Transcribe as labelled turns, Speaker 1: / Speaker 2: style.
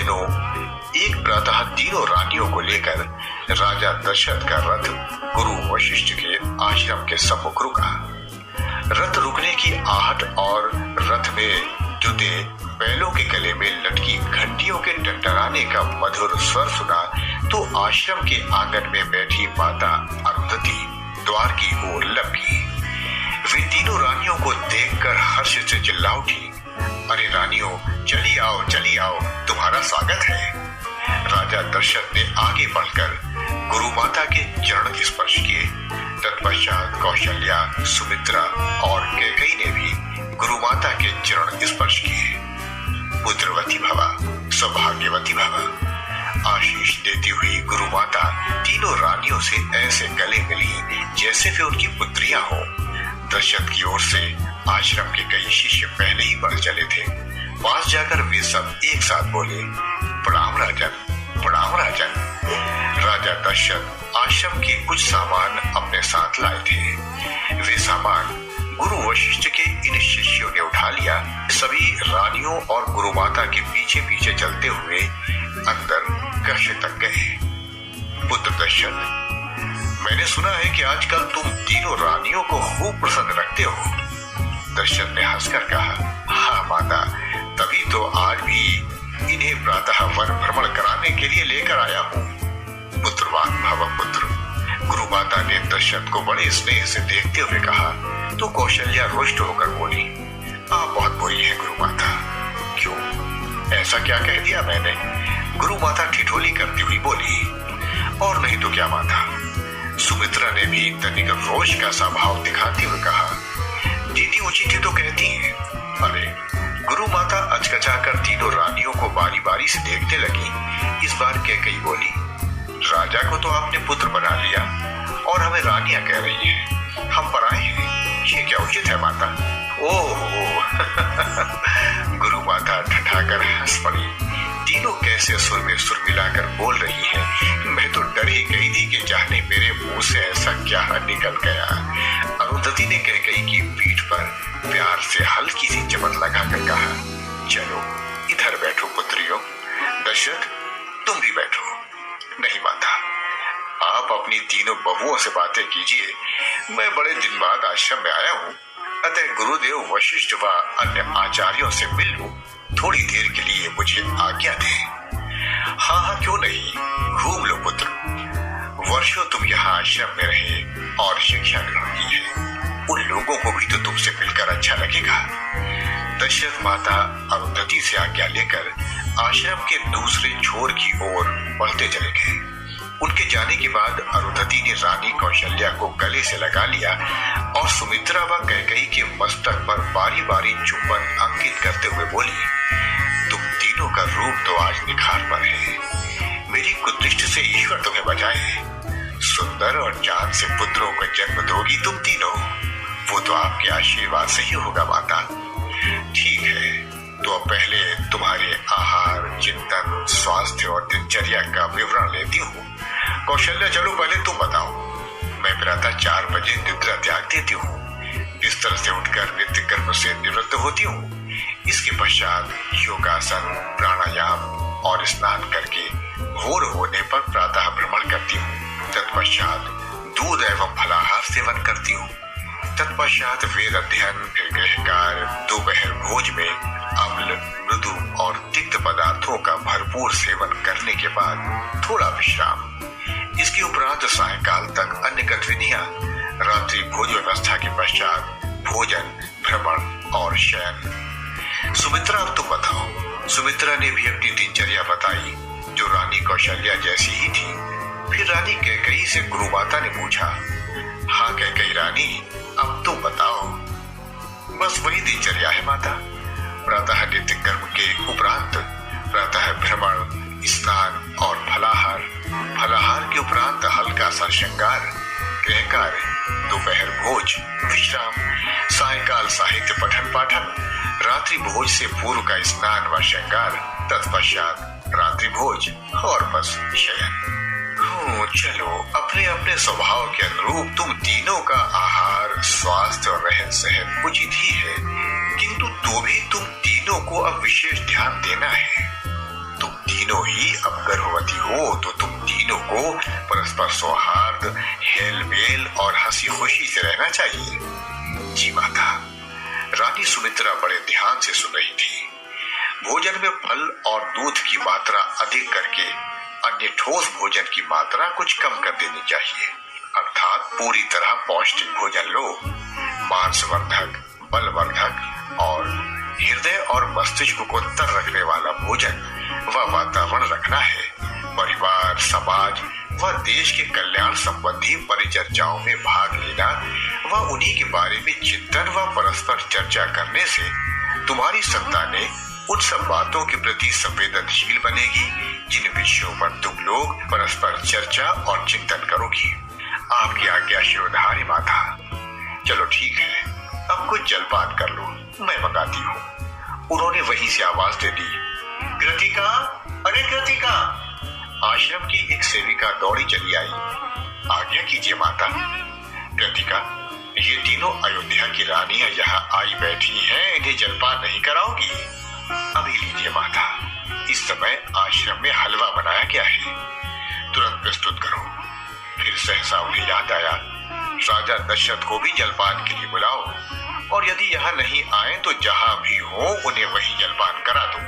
Speaker 1: दिनों एक प्रातः तीनों रानियों को लेकर राजा दशरथ का रथ गुरु वशिष्ठ के आश्रम के सम्मुख रुका। रथ रुकने की आहट और रथ में जुते बैलों के गले में लटकी घंटियों के टंटराने का मधुर स्वर सुना तो आश्रम के आंगन में बैठी माता अरुंधति द्वार की ओर लपकी। वे तीनों रानियों को देखकर हर्ष से चिल्ला उठी, अरे रानियों, चली आओ, तुम्हारा स्वागत है। राजा दशरथ ने आगे बढ़कर गुरु माता के चरण स्पर्श किए। तत्पश्चात कौशल्या, सुमित्रा और कैकेयी ने भी गुरु माता के चरण स्पर्श किए। पुत्रवती भवा, सौभाग्यवती भवा। आशीष देती हुई गुरु माता तीनों रानियों से ऐसे गले मिली जैसे वे उनकी पुत्रियां हो। दशरथ की ओर से आश्रम के कई शिष्य पहले ही बढ़ चले थे। पास जाकर वे सब एक साथ बोले, प्रणाम राजन, प्रणाम राजन। राजा दशरथ आश्रम के कुछ सामान अपने साथ लाए थे। वे सामान गुरु वशिष्ठ के इन शिष्यों ने उठा लिया। सभी रानियों और गुरु माता के पीछे पीछे चलते हुए अंदर कक्ष तक गए। पुत्र दशरथ, मैंने सुना है कि आजकल तुम तीनों रानियों को खूब प्रसन्न रखते हो। दशरथ ने हंसकर कहा, हाँ माता, तभी तो आज भी इन्हें प्रातः वन भ्रमण कराने के लिए लेकर आया हूँ। पुत्रवान भव पुत्र। गुरु माता ने दशरथ को बड़े स्नेह से देखते हुए कहा तो कौशल्या रुष्ट होकर बोली, आप बहुत बुरी हैं गुरु माता। क्यों, ऐसा क्या कह दिया मैंने? गुरु माता ठिठोली करती हुई बोली, और नहीं तो क्या माता। सुमित्रा ने भी तनिक रोष का सा भाव दिखाते हुए कहा, दीदी उचित ही तो कहती हैं। अरे, गुरु माता अचकचाकर तीनों रानियों को बारी बारी से देखने लगी। इस बार कैकेयी बोली, राजा को तो आपने पुत्र बना लिया और हमें रानियां कह रही हैं, हम पराए हैं, ये क्या उचित है माता? ओह गुरु माता ठठाकर हंस पड़ी। तीनों कैसे सुर में सुर मिलाकर बोल रही हैं। मैं तो डर ही गई थी कि जाने मेरे मुंह से ऐसा क्या निकल गया। अरुंधति ने कैकेयी की पीठ पर प्यार से हल्की सी चमट लगाकर कहा, चलो इधर बैठो पुत्रियों। दशरथ, तुम भी बैठो। नहीं माता, आप अपनी तीनों बहुओं से बातें कीजिए। मैं बड़े दिन बाद आश्रम में आया हूँ, अतः गुरुदेव वशिष्ठ व अन्य आचार्यों से मिल लूं। थोड़ी देर के लिए मुझे आज्ञा दें। हाँ, क्यों नहीं, घूम लो पुत्र। वर्षों तुम यहाँ आश्रम में रहे और शिक्षा ग्रहण की है, उन लोगों को भी तो तुमसे मिलकर अच्छा लगेगा। दशरथ माता अरुंधति से आज्ञा लेकर आश्रम के दूसरे छोर की ओर बढ़ते चले गए। उनके जाने के बाद अरुंधति ने रानी कौशल्या को गले से लगा लिया और सुमित्रा व कैकेयी के मस्तक पर बारी बारी चुंबन अंकित करते हुए बोली, तुम तीनों का रूप तो आज निखार पर है। मेरी कुदृष्टि से ईश्वर तुम्हें बचाए। सुंदर और चांद से पुत्रों को जन्म दोगी तुम तीनों। वो तो आपके आशीर्वाद से ही होगा माता। ठीक है, तो अब पहले तुम्हारे आहार, चिंतन, स्वास्थ्य और दिनचर्या का विवरण लेती हूँ। कौशल्या, चलो पहले तुम बताओ। मैं प्रातः 4 बजे निद्रा त्याग देती हूँ। बिस्तर से उठकर नित्य कर्म से निवृत्त होती हूँ। इसके पश्चात योगासन, प्राणायाम और स्नान करके भोर होने पर प्रातः भ्रमण करती हूँ। तत्पश्चात दूध एवं फलाहार सेवन करती हूँ। तत्पश्चात वेद अध्ययन, फिर गृह कार्य, दोपहर भोज में अम्ल, मृदु और तिक्त पदार्थों का भरपूर सेवन करने के बाद थोड़ा विश्राम। इसके उपरांत सायंकाल तक अन्य गतिविधियां। रात्रि भोज व्यवस्था के पश्चात भोजन, भ्रमण और शयन। सुमित्रा, अब तुम बताओ। सुमित्रा ने भी अपनी दिनचर्या बताई, जो रानी कौशल्या जैसी ही थी। फिर रानी कैकेयी से गुरु माता ने पूछा, हाँ कैकेयी रानी, अब तुम बताओ। बस वही दिनचर्या है माता। प्रातः नित्य कर्म के उपरांत प्रातः भ्रमण, स्नान और फलाहार। फलाहार के उपरांत हल्का सा श्रृंगार, गृह कार्य, दोपहर भोज, विश्राम, सायंकाल साहित्य पठन पाठन, रात्रि भोज से पूर्व का स्नान व श्रृंगार, तत्पश्चात रात्रि भोज और बस शयन। चलो, अपने अपने स्वभाव के अनुरूप तुम तीनों का आहार, स्वास्थ्य और रहन सहन उचित ही है, किंतु तो भी तुम तीनों को अब विशेष ध्यान देना है। तुम तीनों ही अब गर्भवती हो तो तुम तीनों को परस्पर सौहार्द, हेल मेल और हंसी खुशी से रहना चाहिए। जी माता। रानी सुमित्रा बड़े ध्यान से सुन रही थी। भोजन में फल और दूध की मात्रा अधिक करके अन्य ठोस भोजन की मात्रा कुछ कम कर देनी चाहिए, अर्थात पूरी तरह पौष्टिक भोजन लो। मांसवर्धक, बलवर्धक और हृदय और मस्तिष्क को तर रखने वाला भोजन व वातावरण रखना है। परिवार, समाज व देश के कल्याण संबंधी परिचर्चाओं में भाग लेना व उन्हीं के बारे में चिंतन व परस्पर चर्चा करने से तुम्हारी संतानें उन सब बातों के प्रति संवेदनशील बनेगी जिन विषयों पर तुम लोग परस्पर चर्चा और चिंतन करोगी। आपकी आज्ञा शिरोधार्य माता। चलो ठीक है, अब कुछ जलपान कर लो, मैं मंगाती हूँ। उन्होंने वहीं से आवाज दे दी, कृतिका, अरे कृतिका। आश्रम की एक सेविका दौड़ी चली आई। आज्ञा कीजिए माता। कृतिका, ये तीनों अयोध्या की रानियां यहाँ आई बैठी हैं, इन्हें जलपान नहीं कराओगी? अभी लीजिए माता। इस समय आश्रम में हलवा बनाया गया है, तुरंत प्रस्तुत करो। फिर सहसा उन्हें याद आया, राजा दशरथ को भी जलपान के लिए बुलाओ, और यदि यहाँ नहीं आए तो जहाँ भी हो उन्हें वहीं जलपान करा दो।